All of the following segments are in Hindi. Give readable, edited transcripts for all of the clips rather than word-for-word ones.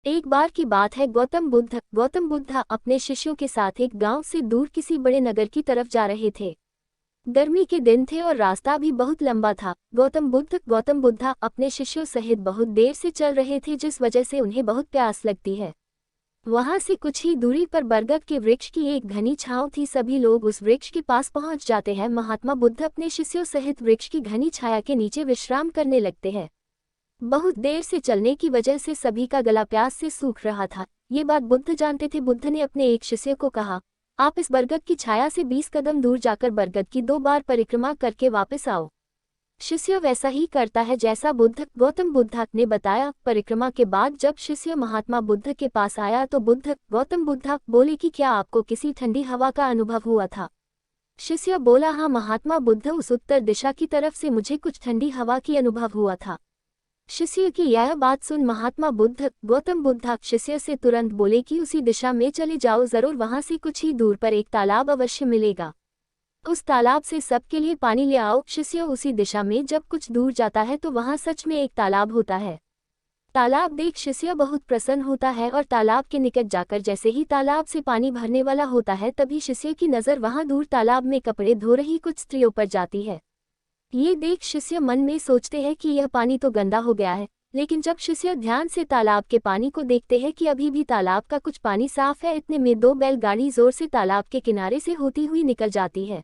एक बार की बात है, गौतम बुद्ध अपने शिष्यों के साथ एक गांव से दूर किसी बड़े नगर की तरफ जा रहे थे। गर्मी के दिन थे और रास्ता भी बहुत लंबा था। गौतम बुद्ध अपने शिष्यों सहित बहुत देर से चल रहे थे, जिस वजह से उन्हें बहुत प्यास लगती है। वहां से कुछ ही दूरी पर बरगद के वृक्ष की एक घनी छांव थी। सभी लोग उस वृक्ष के पास पहुंच जाते हैं। महात्मा बुद्ध अपने शिष्यों सहित वृक्ष की घनी छाया के नीचे विश्राम करने लगते हैं। बहुत देर से चलने की वजह से सभी का गला प्यास से सूख रहा था। ये बात बुद्ध जानते थे। बुद्ध ने अपने एक शिष्य को कहा, आप इस बरगद की छाया से 20 कदम दूर जाकर बरगद की 2 बार परिक्रमा करके वापस आओ। शिष्य वैसा ही करता है जैसा गौतम बुद्ध ने बताया। परिक्रमा के बाद जब शिष्य महात्मा बुद्ध के पास आया तो गौतम बुद्ध बोले कि क्या आपको किसी ठंडी हवा का अनुभव हुआ था? शिष्य बोला, हाँ महात्मा बुद्ध, उस उत्तर दिशा की तरफ से मुझे कुछ ठंडी हवा की अनुभव हुआ था। शिष्य की यह बात सुन महात्मा बुद्ध गौतम बुद्ध शिष्य से तुरंत बोले कि उसी दिशा में चले जाओ, जरूर वहां से कुछ ही दूर पर एक तालाब अवश्य मिलेगा। उस तालाब से सबके लिए पानी ले आओ। शिष्य उसी दिशा में जब कुछ दूर जाता है तो वहां सच में एक तालाब होता है। तालाब देख शिष्य बहुत प्रसन्न होता है और तालाब के निकट जाकर जैसे ही तालाब से पानी भरने वाला होता है, तभी शिष्य की नज़र वहां दूर तालाब में कपड़े धो रही कुछ स्त्रियों पर जाती है। ये देख शिष्य मन में सोचते हैं कि यह पानी तो गंदा हो गया है, लेकिन जब शिष्य ध्यान से तालाब के पानी को देखते हैं कि अभी भी तालाब का कुछ पानी साफ है, इतने में 2 बैलगाड़ी जोर से तालाब के किनारे से होती हुई निकल जाती है।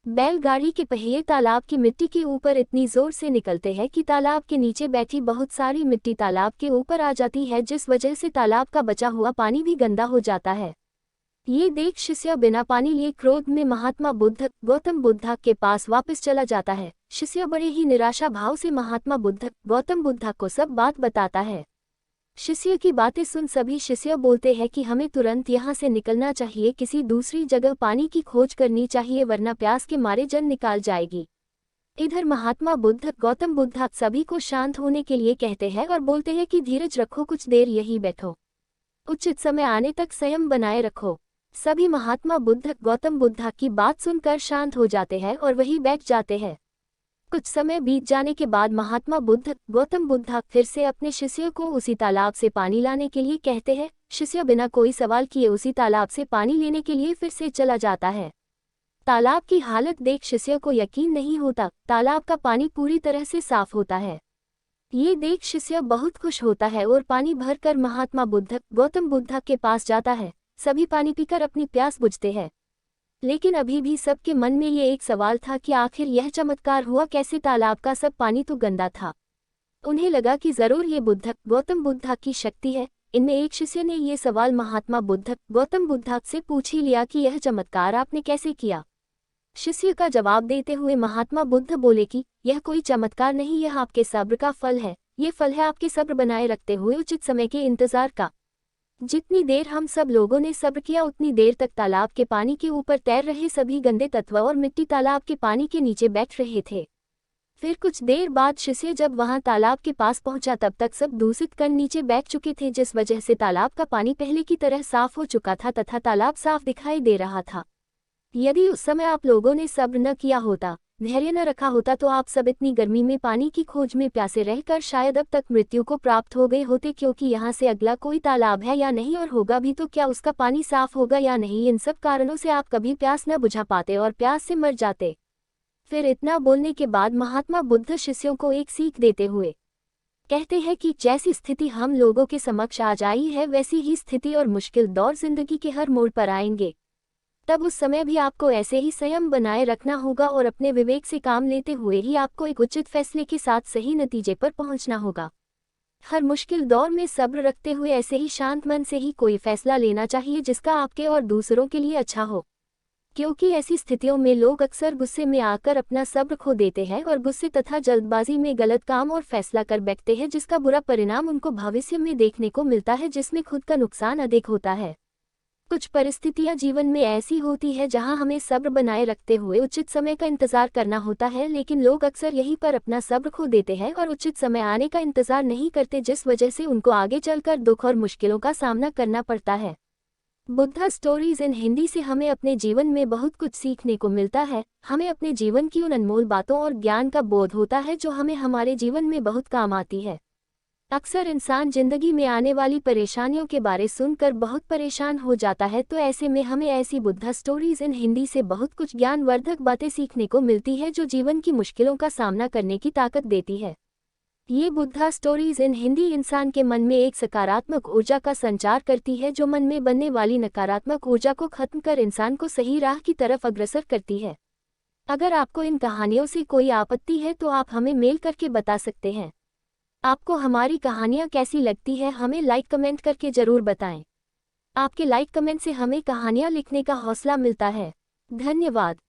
बैलगाड़ी के पहिए तालाब की मिट्टी के ऊपर इतनी जोर से निकलते हैं कि तालाब के नीचे बैठी बहुत सारी मिट्टी तालाब के ऊपर आ जाती है, जिस वजह से तालाब का बचा हुआ पानी भी गंदा हो जाता है। ये देख शिष्य बिना पानी लिए क्रोध में महात्मा बुद्ध गौतम बुद्ध के पास वापस चला जाता है। शिष्य बड़े ही निराशा भाव से महात्मा बुद्ध गौतम बुद्ध को सब बात बताता है। शिष्य की बातें सुन सभी शिष्य बोलते हैं कि हमें तुरंत यहाँ से निकलना चाहिए, किसी दूसरी जगह पानी की खोज करनी चाहिए, वरना प्यास के मारे जान निकाल जाएगी। इधर महात्मा बुद्ध गौतम बुद्ध सभी को शांत होने के लिए कहते हैं और बोलते हैं कि धीरज रखो, कुछ देर यही बैठो, उचित समय आने तक संयम बनाए रखो। सभी महात्मा बुद्ध गौतम बुद्ध की बात सुनकर शांत हो जाते हैं और वहीं बैठ जाते हैं। कुछ समय बीत जाने के बाद महात्मा बुद्ध गौतम बुद्ध फिर से अपने शिष्य को उसी तालाब से पानी लाने के लिए कहते हैं। शिष्य बिना कोई सवाल किए उसी तालाब से पानी लेने के लिए फिर से चला जाता है। तालाब की हालत देख शिष्य को यकीन नहीं होता। तालाब का पानी पूरी तरह से साफ होता है। ये देख शिष्य बहुत खुश होता है और पानी भरकर महात्मा बुद्ध गौतम बुद्ध के पास जाता है। सभी पानी पीकर अपनी प्यास बुझते हैं, लेकिन अभी भी सबके मन में ये एक सवाल था कि आखिर यह चमत्कार हुआ कैसे? तालाब का सब पानी तो गंदा था। उन्हें लगा कि जरूर ये गौतम बुद्ध की शक्ति है। इनमें एक शिष्य ने ये सवाल महात्मा बुद्ध गौतम बुद्ध से पूछ ही लिया कि यह चमत्कार आपने कैसे किया? शिष्य का जवाब देते हुए महात्मा बुद्ध बोले कि यह कोई चमत्कार नहीं, यह आपके सब्र का फल है। ये फल है आपके सब्र बनाए रखते हुए उचित समय के इंतजार का। जितनी देर हम सब लोगों ने सब्र किया, उतनी देर तक तालाब के पानी के ऊपर तैर रहे सभी गंदे तत्व और मिट्टी तालाब के पानी के नीचे बैठ रहे थे। फिर कुछ देर बाद शिष्य जब वहां तालाब के पास पहुंचा, तब तक सब दूषित कण नीचे बैठ चुके थे, जिस वजह से तालाब का पानी पहले की तरह साफ हो चुका था तथा तालाब साफ दिखाई दे रहा था। यदि उस समय आप लोगों ने सब्र न किया होता, धैर्य न रखा होता, तो आप सब इतनी गर्मी में पानी की खोज में प्यासे रहकर शायद अब तक मृत्यु को प्राप्त हो गए होते, क्योंकि यहाँ से अगला कोई तालाब है या नहीं, और होगा भी तो क्या उसका पानी साफ होगा या नहीं। इन सब कारणों से आप कभी प्यास न बुझा पाते और प्यास से मर जाते। फिर इतना बोलने के बाद महात्मा बुद्ध शिष्यों को एक सीख देते हुए कहते हैं कि जैसी स्थिति हम लोगों के समक्ष आज आई है, वैसी ही स्थिति और मुश्किल दौर जिंदगी के हर मोड़ पर आएंगे। तब उस समय भी आपको ऐसे ही संयम बनाए रखना होगा और अपने विवेक से काम लेते हुए ही आपको एक उचित फैसले के साथ सही नतीजे पर पहुंचना होगा। हर मुश्किल दौर में सब्र रखते हुए ऐसे ही शांत मन से ही कोई फैसला लेना चाहिए जिसका आपके और दूसरों के लिए अच्छा हो, क्योंकि ऐसी स्थितियों में लोग अक्सर गुस्से में आकर अपना सब्र खो देते हैं और गुस्से तथा जल्दबाजी में गलत काम और फैसला कर बैठते हैं, जिसका बुरा परिणाम उनको भविष्य में देखने को मिलता है, जिसमें खुद का नुकसान अधिक होता है। कुछ परिस्थितियां जीवन में ऐसी होती है जहां हमें सब्र बनाए रखते हुए उचित समय का इंतजार करना होता है, लेकिन लोग अक्सर यहीं पर अपना सब्र खो देते हैं और उचित समय आने का इंतजार नहीं करते, जिस वजह से उनको आगे चलकर दुख और मुश्किलों का सामना करना पड़ता है। बुद्धा स्टोरीज इन हिंदी से हमें अपने जीवन में बहुत कुछ सीखने को मिलता है। हमें अपने जीवन की उन अनमोल बातों और ज्ञान का बोध होता है जो हमें हमारे जीवन में बहुत काम आती है। अक्सर इंसान जिंदगी में आने वाली परेशानियों के बारे सुनकर बहुत परेशान हो जाता है, तो ऐसे में हमें ऐसी बुद्धा स्टोरीज इन हिंदी से बहुत कुछ ज्ञानवर्धक बातें सीखने को मिलती है जो जीवन की मुश्किलों का सामना करने की ताकत देती है। ये बुद्धा स्टोरीज इन हिंदी इंसान के मन में एक सकारात्मक ऊर्जा का संचार करती है, जो मन में बनने वाली नकारात्मक ऊर्जा को खत्म कर इंसान को सही राह की तरफ अग्रसर करती है। अगर आपको इन कहानियों से कोई आपत्ति है तो आप हमें मेल करके बता सकते हैं। आपको हमारी कहानियाँ कैसी लगती है, हमें लाइक कमेंट करके ज़रूर बताएं। आपके लाइक कमेंट से हमें कहानियाँ लिखने का हौसला मिलता है। धन्यवाद।